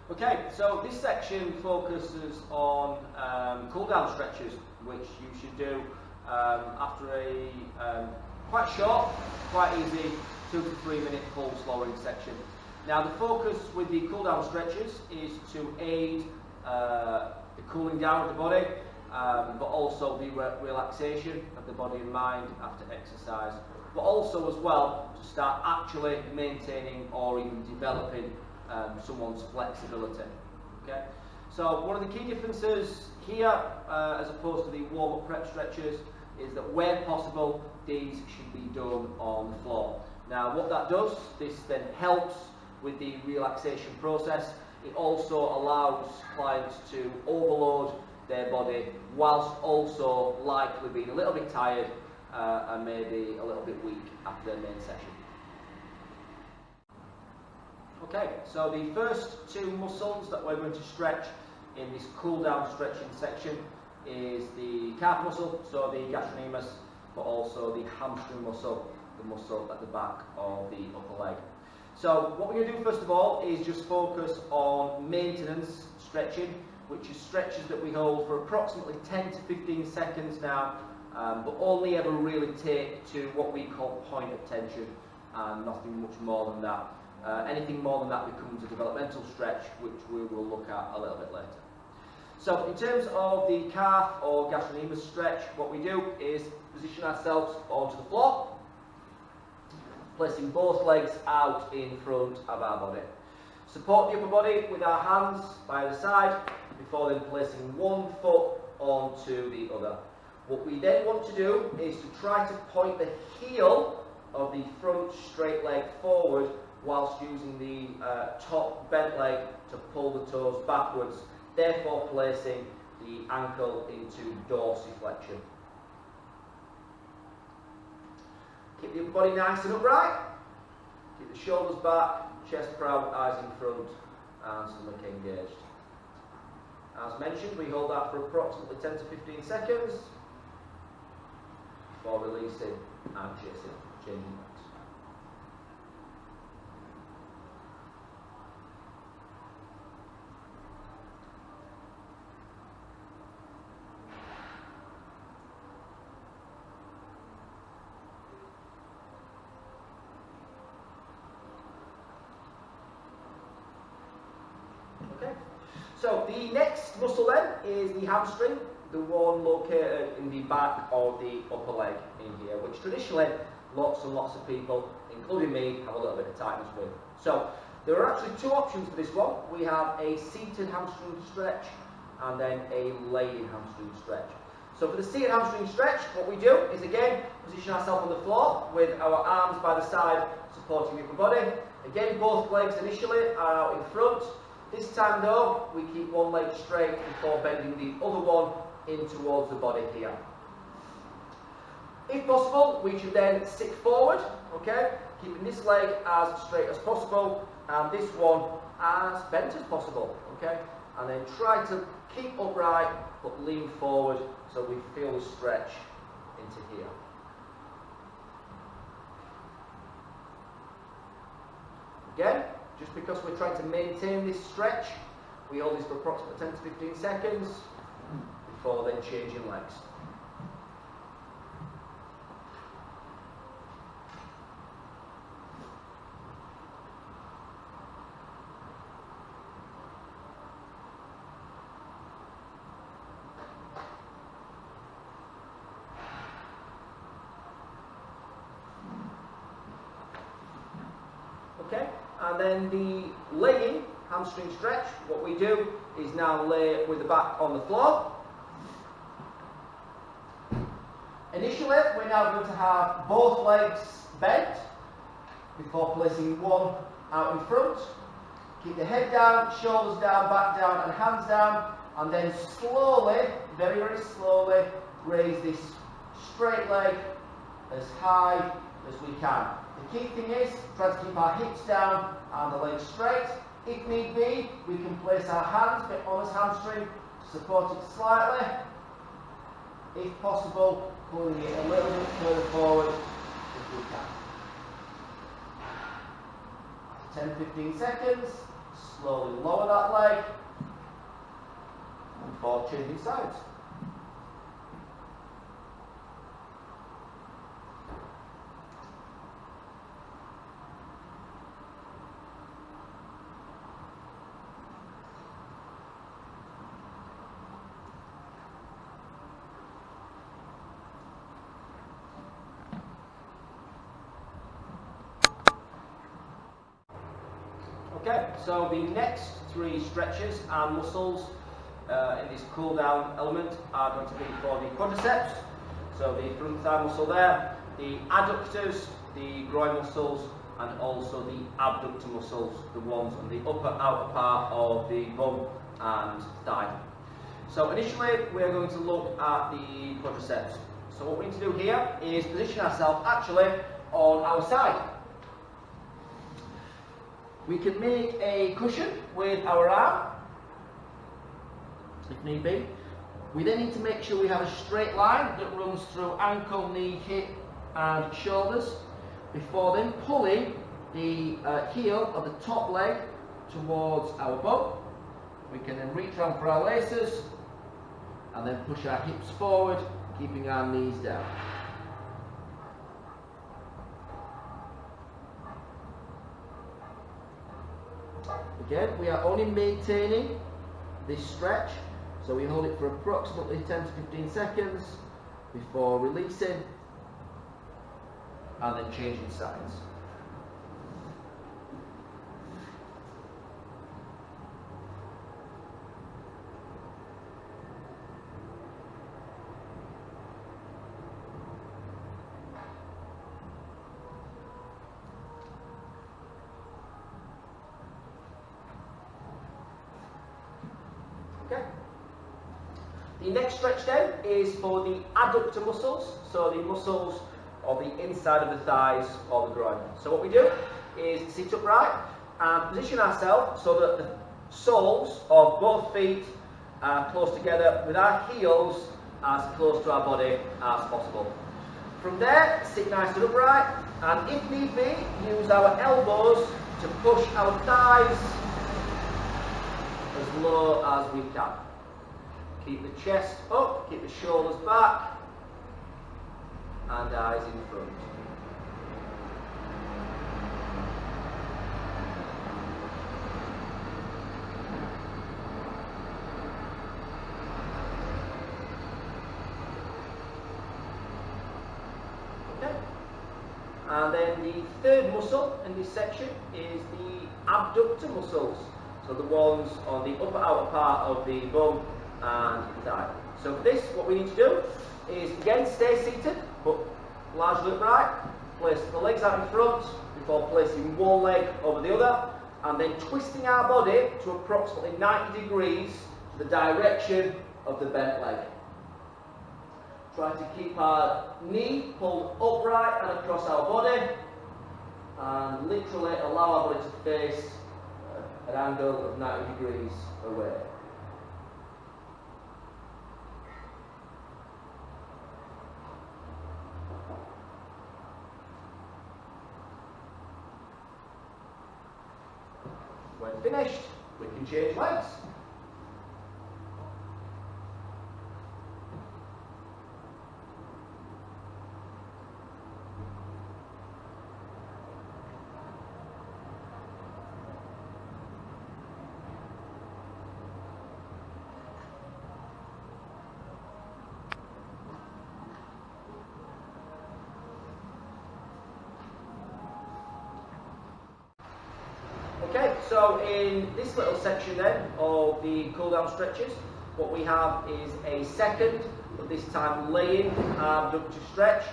Okay, so this section focuses on cool down stretches, which you should do after a quite short, quite easy 2 to 3 minute pulse lowering section. Now the focus with the cool down stretches is to aid the cooling down of the body, but also the relaxation of the body and mind after exercise, but also as well to start actually maintaining or even developing someone's flexibility. Okay, so one of the key differences here as opposed to the warm-up prep stretches is that where possible these should be done on the floor. Now what that does, this then helps with the relaxation process. It also allows clients to overload their body whilst also likely being a little bit tired and maybe a little bit weak after their main session. Okay, so the first two muscles that we're going to stretch in this cool down stretching section is the calf muscle, so the gastrocnemius, but also the hamstring muscle, the muscle at the back of the upper leg. So what we're going to do first of all is just focus on maintenance stretching, which is stretches that we hold for approximately 10 to 15 seconds now, but only ever really take to what we call point of tension and nothing much more than that. Anything more than that becomes a developmental stretch, which we will look at a little bit later. So in terms of the calf or gastrocnemius stretch, what we do is position ourselves onto the floor, placing both legs out in front of our body. Support the upper body with our hands by the side before then placing one foot onto the other. What we then want to do is to try to point the heel of the front straight leg forward whilst using the top bent leg to pull the toes backwards, therefore placing the ankle into dorsiflexion. Keep the upper body nice and upright, keep the shoulders back, chest proud, eyes in front and stomach engaged. As mentioned, we hold that for approximately 10 to 15 seconds before releasing and changing legs. Okay. So the next muscle then is the hamstring, the one located in the back of the upper leg in here, which traditionally lots and lots of people, including me, have a little bit of tightness with. So there are actually two options for this one. We have a seated hamstring stretch and then a laying hamstring stretch. So for the seated hamstring stretch, what we do is again position ourselves on the floor with our arms by the side supporting the upper body. Again, both legs initially are out in front. This time though, we keep one leg straight before bending the other one in towards the body here. If possible, we should then sit forward, okay, keeping this leg as straight as possible and this one as bent as possible, okay, and then try to keep upright but lean forward so we feel the stretch into here. Again, just because we're trying to maintain this stretch, we hold this for approximately 10 to 15 seconds before then changing legs. Okay, and then the laying hamstring stretch, what we do is now lay with the back on the floor. Initially, we're now going to have both legs bent before placing one out in front. Keep the head down, shoulders down, back down and hands down, and then slowly, very, very slowly, raise this straight leg as high as we can. The key thing is try to keep our hips down and the legs straight. If need be, we can place our hands on this hamstring to support it slightly. If possible, pulling it a little bit further forward if we can. After 10-15 seconds, Slowly lower that leg before changing sides. Okay, so the next 3 stretches and muscles in this cool down element are going to be for the quadriceps, so the front thigh muscle there, the adductors, the groin muscles, and also the abductor muscles, the ones on the upper outer part of the bum and thigh. So initially we're going to look at the quadriceps. So what we need to do here is position ourselves actually on our side. We can make a cushion with our arm, if need be. We then need to make sure we have a straight line that runs through ankle, knee, hip and shoulders, before then pulling the heel of the top leg towards our bum. We can then reach around for our laces and then push our hips forward, keeping our knees down. Again, we are only maintaining this stretch, so we hold it for approximately 10 to 15 seconds before releasing and then changing sides. Okay. The next stretch then is for the adductor muscles, so the muscles on the inside of the thighs or the groin. So what we do is sit upright and position ourselves so that the soles of both feet are close together with our heels as close to our body as possible. From there, sit nice and upright, and if need be, use our elbows to push our thighs as low as we can. Keep the chest up, keep the shoulders back, and eyes in front. Okay. And then the third muscle in this section is the abductor muscles. So the ones on the upper outer part of the bum and thigh. So for this, what we need to do is again stay seated, but largely upright. Place the legs out in front before placing one leg over the other, and then twisting our body to approximately 90 degrees to the direction of the bent leg. Try to keep our knee pulled upright and across our body, and literally allow our body to face an angle of 90 degrees away. When finished, we can change legs. Okay, so in this little section then of the cool down stretches, what we have is a second, but this time laying abductor stretch.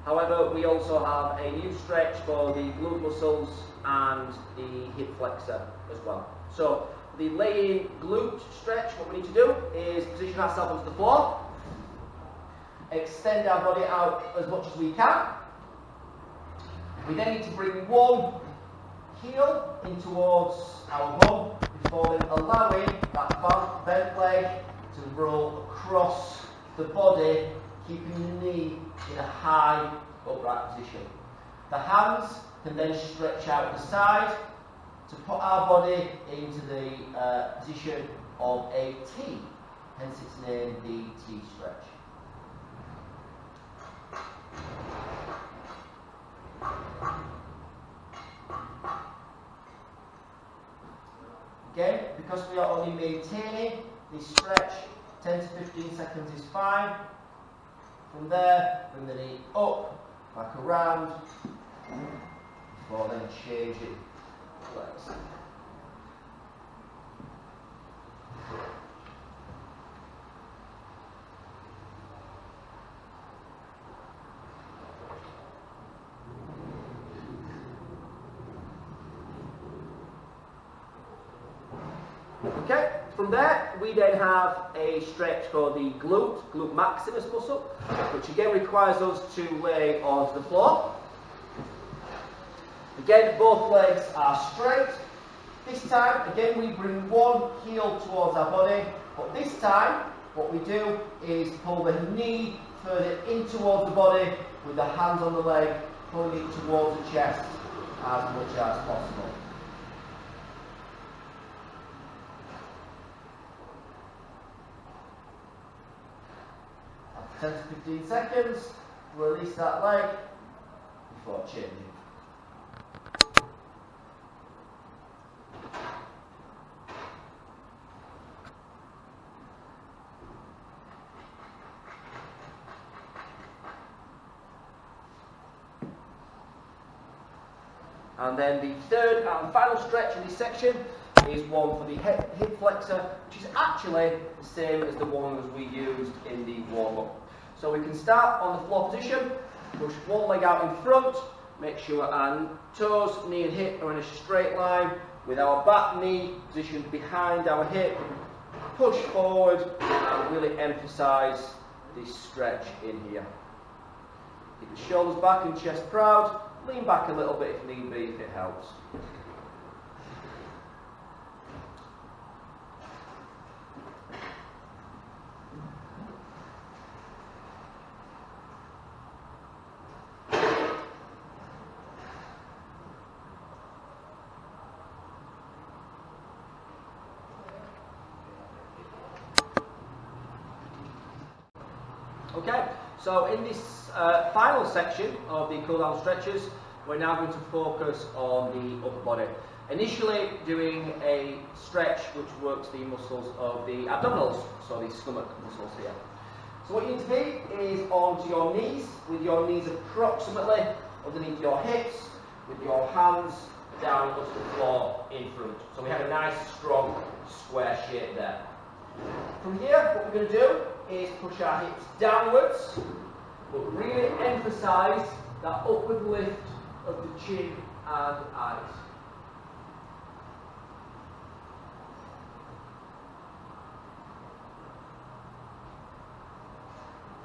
However, we also have a new stretch for the glute muscles and the hip flexor as well. So the laying glute stretch, what we need to do is position ourselves onto the floor, extend our body out as much as we can. We then need to bring one heel in towards our bum before then allowing that bent leg to roll across the body, keeping the knee in a high upright position. The hands can then stretch out the side to put our body into the position of a T, hence its name, the T stretch. Again, because we are only maintaining this stretch, 10 to 15 seconds is fine. From there, bring the knee up, back around, before then changing legs. Okay, from there we then have a stretch for the glute maximus muscle, which again requires us to lay onto the floor. Again, both legs are straight. This time, again, we bring one heel towards our body, but this time what we do is pull the knee further in towards the body with the hands on the leg, pulling it towards the chest as much as possible. 10 to 15 seconds, release that leg before changing. And then the third and final stretch in this section is one for the hip flexor, which is actually the same as the one as we used in the warm-up. So we can start on the floor position, push one leg out in front, make sure our toes, knee and hip are in a straight line, with our back knee positioned behind our hip, push forward and really emphasise this stretch in here. Keep the shoulders back and chest proud, lean back a little bit if need be, if it helps. Okay, so in this final section of the cool down stretches, we're now going to focus on the upper body. Initially doing a stretch which works the muscles of the abdominals, so the stomach muscles here. So what you need to be is onto your knees, with your knees approximately underneath your hips, with your hands down onto the floor in front. So we have a nice strong square shape there. From here, what we're going to do is push our hips downwards, but really emphasise that upward lift of the chin and eyes.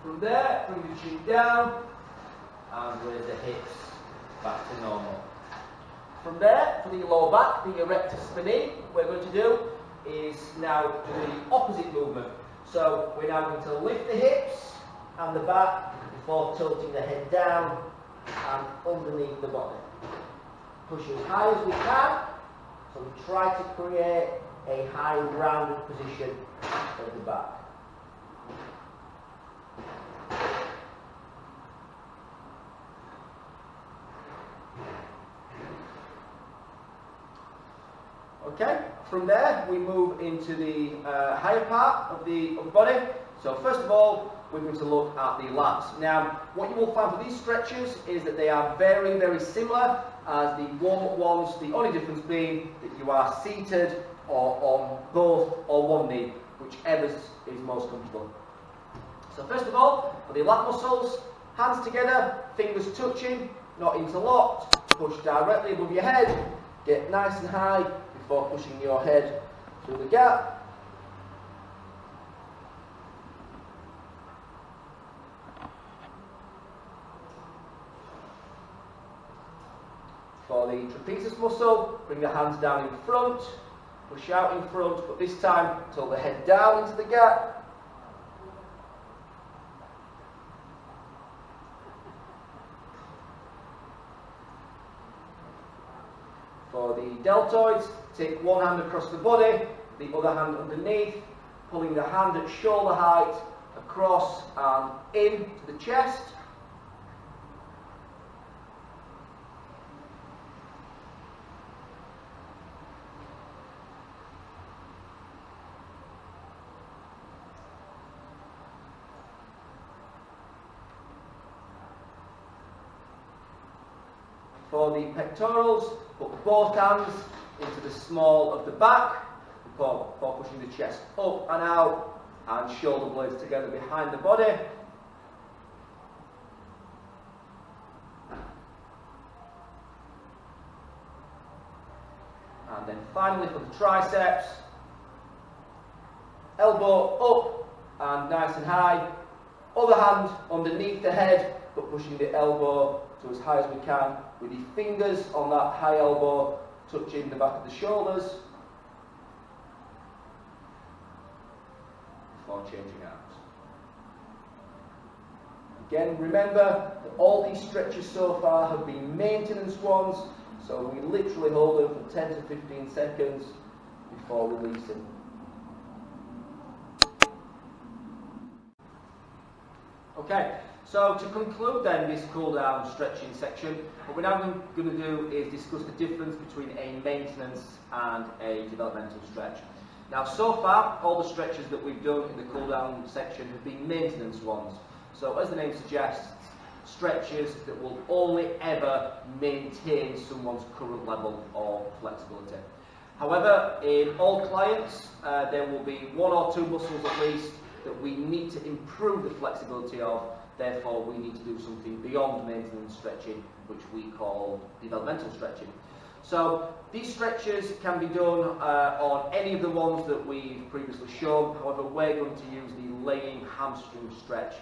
From there, bring the chin down and raise the hips back to normal. From there, for the lower back, the erector spinae, what we're going to do is now do the opposite movement. So we're now going to lift the hips and the back before tilting the head down and underneath the body. Push as high as we can, so we try to create a high rounded position at the back. Okay, from there we move into the higher part of the body. So first of all, we're going to look at the lats. Now, what you will find for these stretches is that they are very, very similar as the warm-up ones, the only difference being that you are seated or on both or one knee, whichever is most comfortable. So first of all, for the lat muscles, hands together, fingers touching, not interlocked, push directly above your head, get nice and high before pushing your head through the gap. For the trapezius muscle, bring the hands down in front, push out in front, but this time tilt the head down into the gap. For the deltoids, take one hand across the body, the other hand underneath, pulling the hand at shoulder height across and in to the chest. For the pectorals, put both hands into the small of the back before pushing the chest up and out, and shoulder blades together behind the body. And then finally for the triceps, elbow up and nice and high, other hand underneath the head but pushing the elbow to as high as we can, with the fingers on that high elbow touching the back of the shoulders before changing arms. Again, remember that all these stretches so far have been maintenance ones, so we literally hold them for 10 to 15 seconds before releasing. Okay, so to conclude then this cool down stretching section, what we're now going to do is discuss the difference between a maintenance and a developmental stretch. Now so far, all the stretches that we've done in the cool down section have been maintenance ones. So as the name suggests, stretches that will only ever maintain someone's current level of flexibility. However, in all clients, there will be one or two muscles at least that we need to improve the flexibility of. Therefore, we need to do something beyond maintenance stretching, which we call developmental stretching. So these stretches can be done on any of the ones that we've previously shown. However, we're going to use the laying hamstring stretch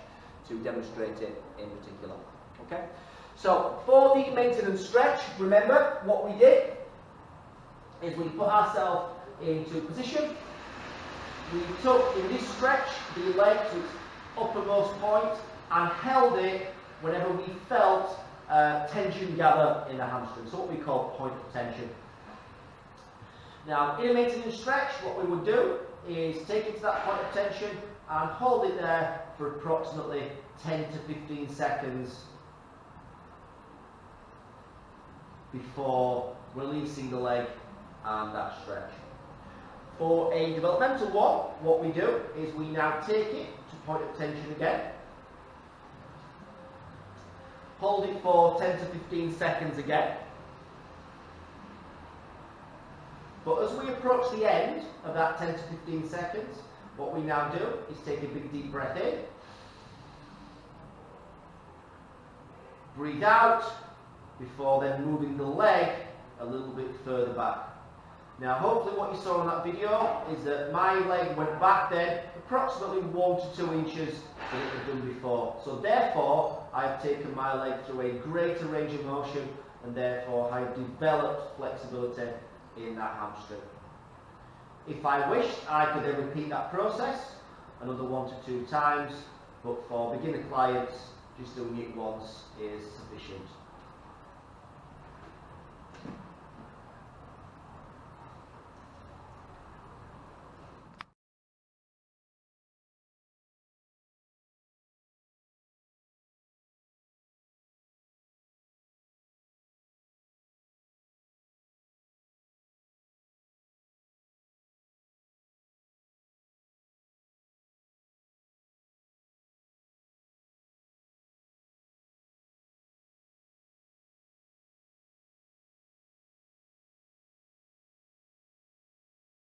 to demonstrate it in particular. Okay? So for the maintenance stretch, remember what we did is we put ourselves into position. We took in this stretch the leg to its uppermost point and held it whenever we felt tension gather in the hamstring, so what we call point of tension. Now in a maintenance stretch, what we would do is take it to that point of tension and hold it there for approximately 10 to 15 seconds before releasing the leg and that stretch. For a developmental one, what we do is we now take it to point of tension again, hold it for 10 to 15 seconds again. But as we approach the end of that 10 to 15 seconds, what we now do is take a big deep breath in, breathe out, before then moving the leg a little bit further back. Now hopefully what you saw in that video is that my leg went back then approximately 1 to 2 inches than it had done before. So therefore I've taken my leg through a greater range of motion and therefore I've developed flexibility in that hamstring. If I wished, I could then repeat that process another 1 to 2 times, but for beginner clients, just doing it once is sufficient.